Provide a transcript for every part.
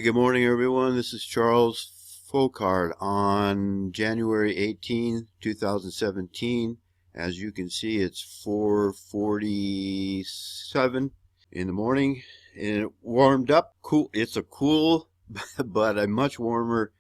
Good morning, everyone. This is Charles Folkard on January 18, 2017. As you can see, it's 4:47 in the morning, and it warmed up. Cool. It's a cool, but a much warmer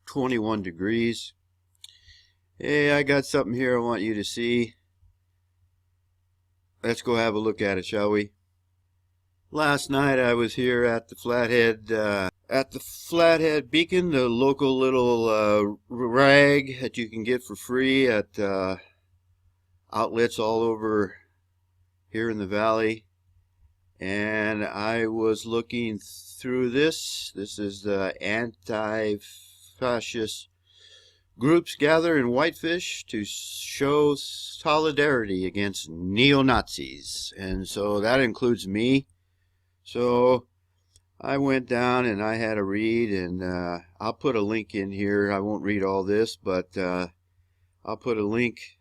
21 degrees. Hey, I got something here I want you to see. Let's go have a look at it, shall we? Last night I was here at the Flathead Beacon, the local little rag that you can get for free at outlets all over here in the valley. And I was looking through this. This is the anti-fascist groups gather in Whitefish to show solidarity against neo-Nazis. And so that includes me. So I went down and I had a read, and I'll put a link in here. I won't read all this, but I'll put a link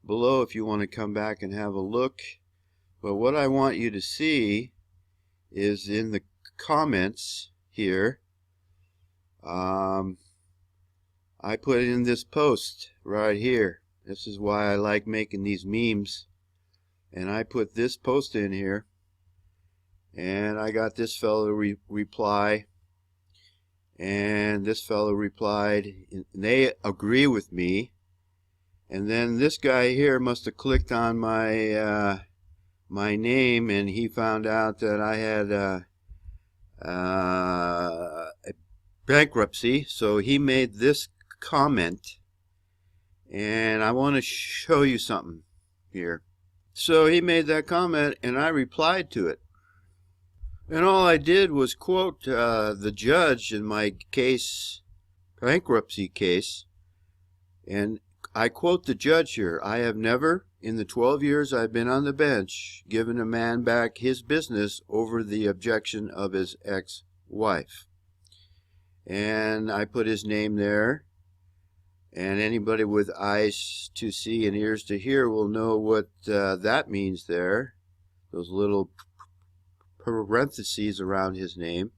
below if you want to come back and have a look. But what I want you to see is in the comments here, I put in this post right here. This is why I like making these memes. And I put this post in here. And I got this fellow reply, and this fellow replied, and they agree with me. And then this guy here must have clicked on my my name, and he found out that I had a bankruptcy, so he made this comment, and I want to show you something here. So he made that comment, and I replied to it. And all I did was quote the judge in my case, bankruptcy case, and I quote the judge here. I have never, in the 12 years I've been on the bench, given a man back his business over the objection of his ex-wife. And I put his name there, and anybody with eyes to see and ears to hear will know what that means there. Those little parentheses around his name.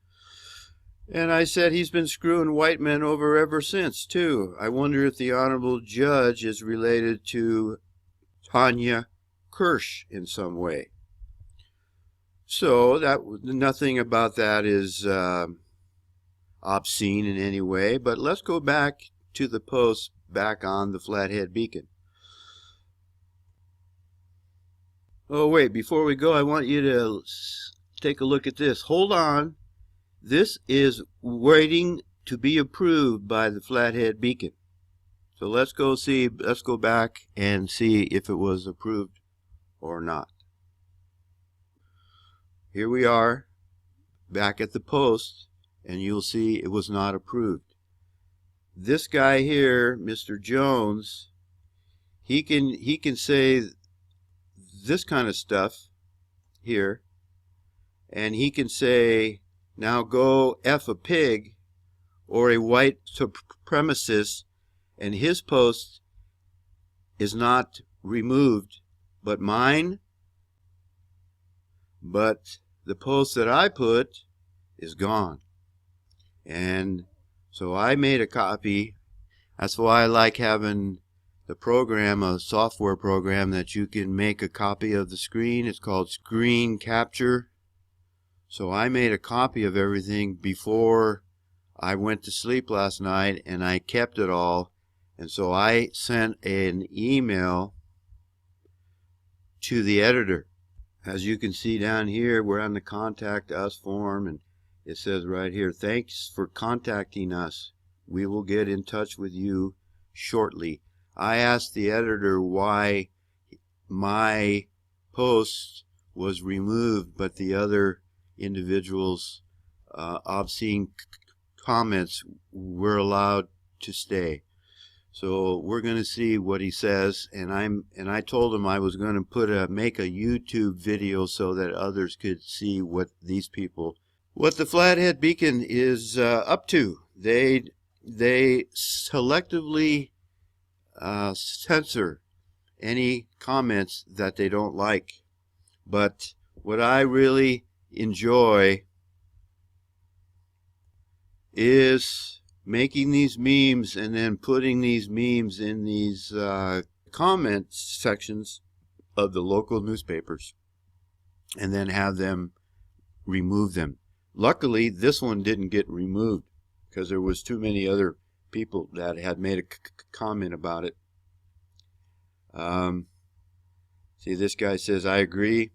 And I said he's been screwing white men over ever since, too. I wonder if the honorable judge is related to Tanya Kirsch in some way. So that nothing about that is obscene in any way. But let's go back to the post back on the Flathead Beacon. Oh wait, before we go, I want you to take a look at this. Hold on. This is waiting to be approved by the Flathead Beacon. So let's go back and see if it was approved or not. Here we are back at the post, and you'll see it was not approved. This guy here, Mr. Jones, he can say this kind of stuff here. And he can say, now go F a pig, or a white supremacist, and his post is not removed, but mine. But the post that I put is gone. And so I made a copy. That's why I like having the program, a software program that you can make a copy of the screen. It's called Screen Capture. So I made a copy of everything before I went to sleep last night, and I kept it all. And so I sent an email to the editor. As you can see down here, we're on the Contact Us form, and it says right here, thanks for contacting us. We will get in touch with you shortly. I asked the editor why my post was removed, but the other individuals' obscene comments were allowed to stay. So we're going to see what he says, and I told him I was going to make a YouTube video so that others could see what the Flathead Beacon is up to. They selectively censor any comments that they don't like. But what I really enjoy is making these memes and then putting these memes in these comment sections of the local newspapers and then have them remove them. Luckily, this one didn't get removed because there was too many other people that had made a comment about it. See, this guy says, I agree.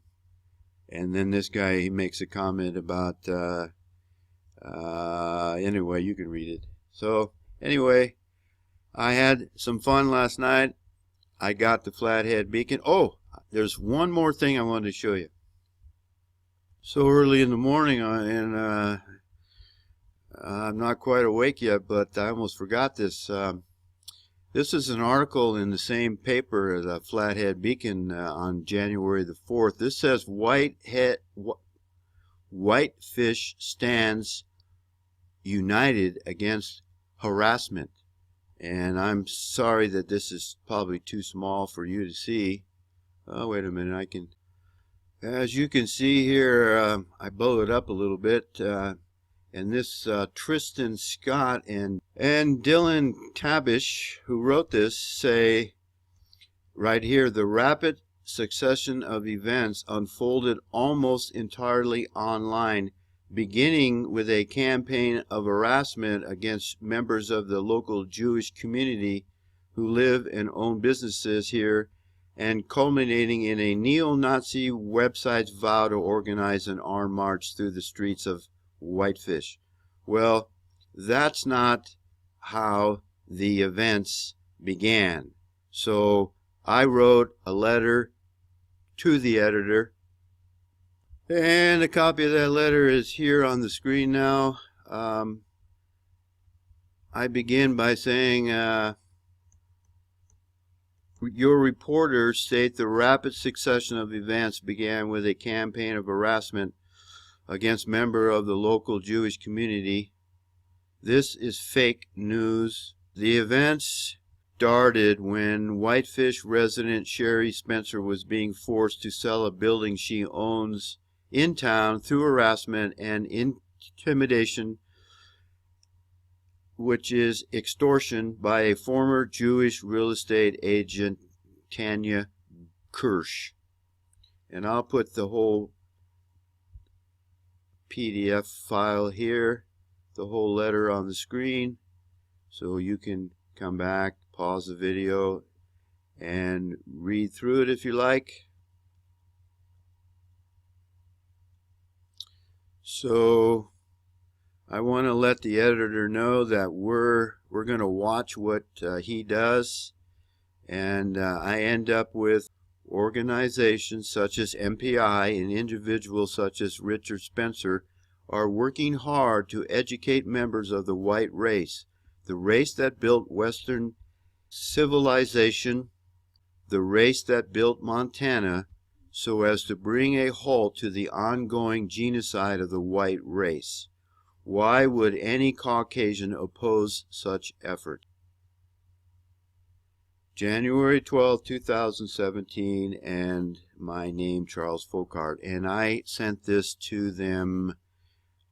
And then this guy, he makes a comment about, anyway, you can read it. So, anyway, I had some fun last night. I got the Flathead Beacon. Oh, there's one more thing I wanted to show you. So early in the morning, and I'm not quite awake yet, but I almost forgot this. This is an article in the same paper, the Flathead Beacon, on January the 4th. This says Whitefish stands united against harassment. And I'm sorry that this is probably too small for you to see. Oh, wait a minute, I can... As you can see here, I blow it up a little bit. And this Tristan Scott and Dillon Tabish, who wrote this, say right here, the rapid succession of events unfolded almost entirely online, beginning with a campaign of harassment against members of the local Jewish community who live and own businesses here, and culminating in a neo-Nazi website's vow to organize an armed march through the streets of Whitefish. Well, that's not how the events began. So I wrote a letter to the editor, and a copy of that letter is here on the screen now. I begin by saying, your reporters state the rapid succession of events began with a campaign of harassment against members of the local Jewish community. This is fake news. The events started when Whitefish resident Sherry Spencer was being forced to sell a building she owns in town through harassment and intimidation, which is extortion, by a former Jewish real estate agent, Tanya Kirsch. And I'll put the whole PDF file here, the whole letter on the screen, so you can come back, pause the video, and read through it if you like. So I want to let the editor know that we're going to watch what he does, and I end up with organizations such as MPI and individuals such as Richard Spencer are working hard to educate members of the white race, the race that built Western civilization, the race that built Montana, so as to bring a halt to the ongoing genocide of the white race. Why would any Caucasian oppose such effort? January 12, 2017, and my name, Charles Folkart. And I sent this to them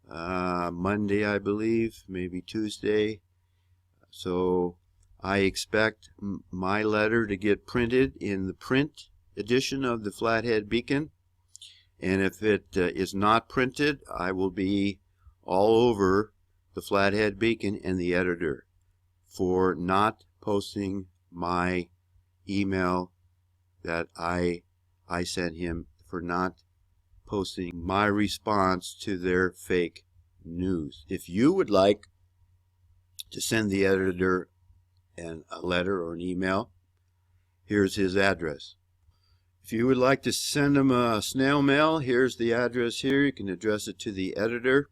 Monday, I believe, maybe Tuesday. So I expect my letter to get printed in the print edition of the Flathead Beacon. And if it is not printed, I will be all over the Flathead Beacon and the editor for not posting my email that I sent him, for not posting my response to their fake news. If you would like to send the editor a letter or an email, here's his address. If you would like to send him a snail mail, here's the address here. You can address it to the editor,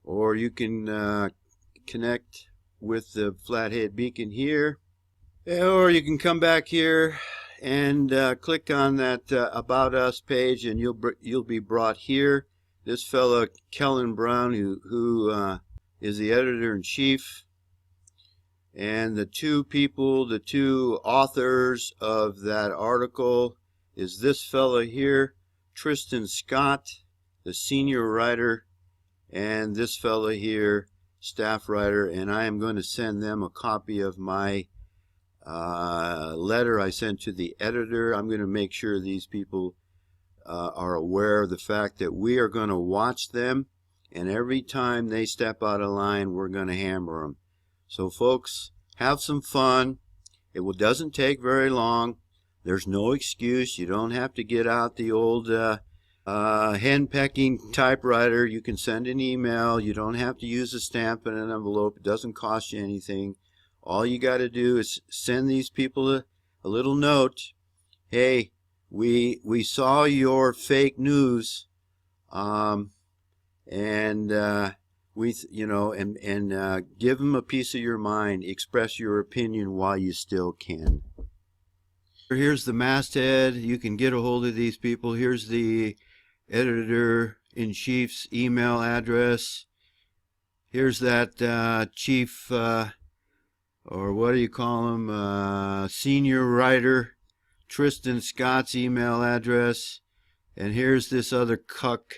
or you can connect with the Flathead Beacon here, or you can come back here and click on that About Us page, and you'll be brought here. This fellow Kellen Brown, who is the editor-in-chief, and the two authors of that article is this fellow here, Tristan Scott, the senior writer, and this fellow here, staff writer, and I am going to send them a copy of my letter I sent to the editor. I'm going to make sure these people are aware of the fact that we are going to watch them, and every time they step out of line, we're going to hammer them. So folks, have some fun. It doesn't take very long. There's no excuse. You don't have to get out the old hand-pecking typewriter. You can send an email. You don't have to use a stamp and an envelope. It doesn't cost you anything. All you got to do is send these people a little note. Hey, we saw your fake news, and give them a piece of your mind. Express your opinion while you still can. Here's the masthead. You can get a hold of these people. Here's the editor-in-chief's email address. Here's that chief, or what do you call him, senior writer, Tristan Scott's email address. And here's this other cuck,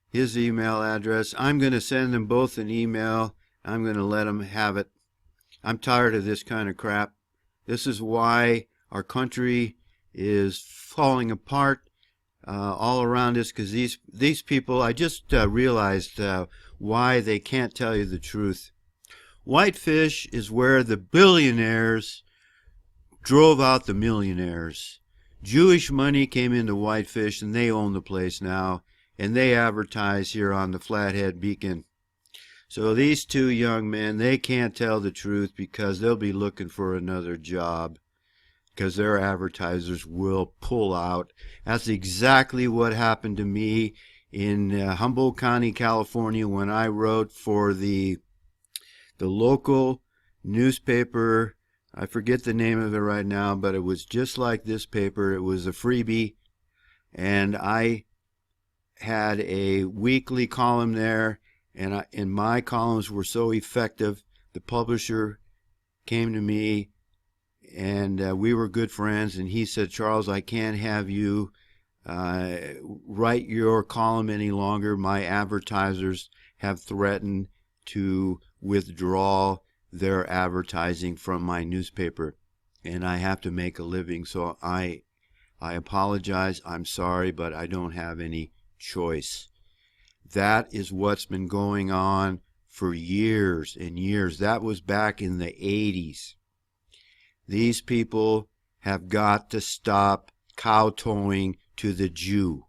his email address. I'm going to send them both an email. I'm going to let them have it. I'm tired of this kind of crap. This is why our country is falling apart all around us, because these people, I just realized why they can't tell you the truth. Whitefish is where the billionaires drove out the millionaires. Jewish money came into Whitefish, and they own the place now, and they advertise here on the Flathead Beacon. So these two young men, they can't tell the truth because they'll be looking for another job, because their advertisers will pull out. That's exactly what happened to me in Humboldt County, California, when I wrote for the local newspaper. I forget the name of it right now, but it was just like this paper. It was a freebie, and I had a weekly column there, and my columns were so effective, the publisher came to me, and we were good friends, and he said, Charles, I can't have you write your column any longer. My advertisers have threatened to withdraw their advertising from my newspaper, and I have to make a living. So I apologize. I'm sorry, but I don't have any choice. That is what's been going on for years and years. That was back in the 80s. These people have got to stop kowtowing to the Jew.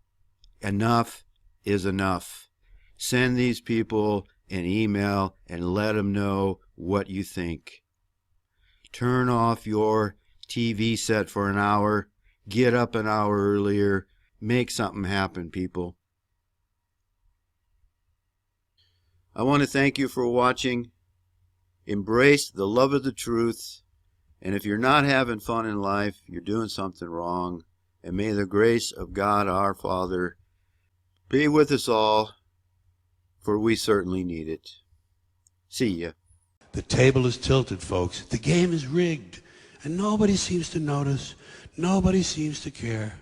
Enough is enough. Send these people an email and let them know what you think. Turn off your TV set for an hour. Get up an hour earlier. Make something happen, people. I want to thank you for watching. Embrace the love of the truth. And if you're not having fun in life, you're doing something wrong. And may the grace of God our Father be with us all, for we certainly need it. See ya. The table is tilted, folks. The game is rigged. And nobody seems to notice. Nobody seems to care.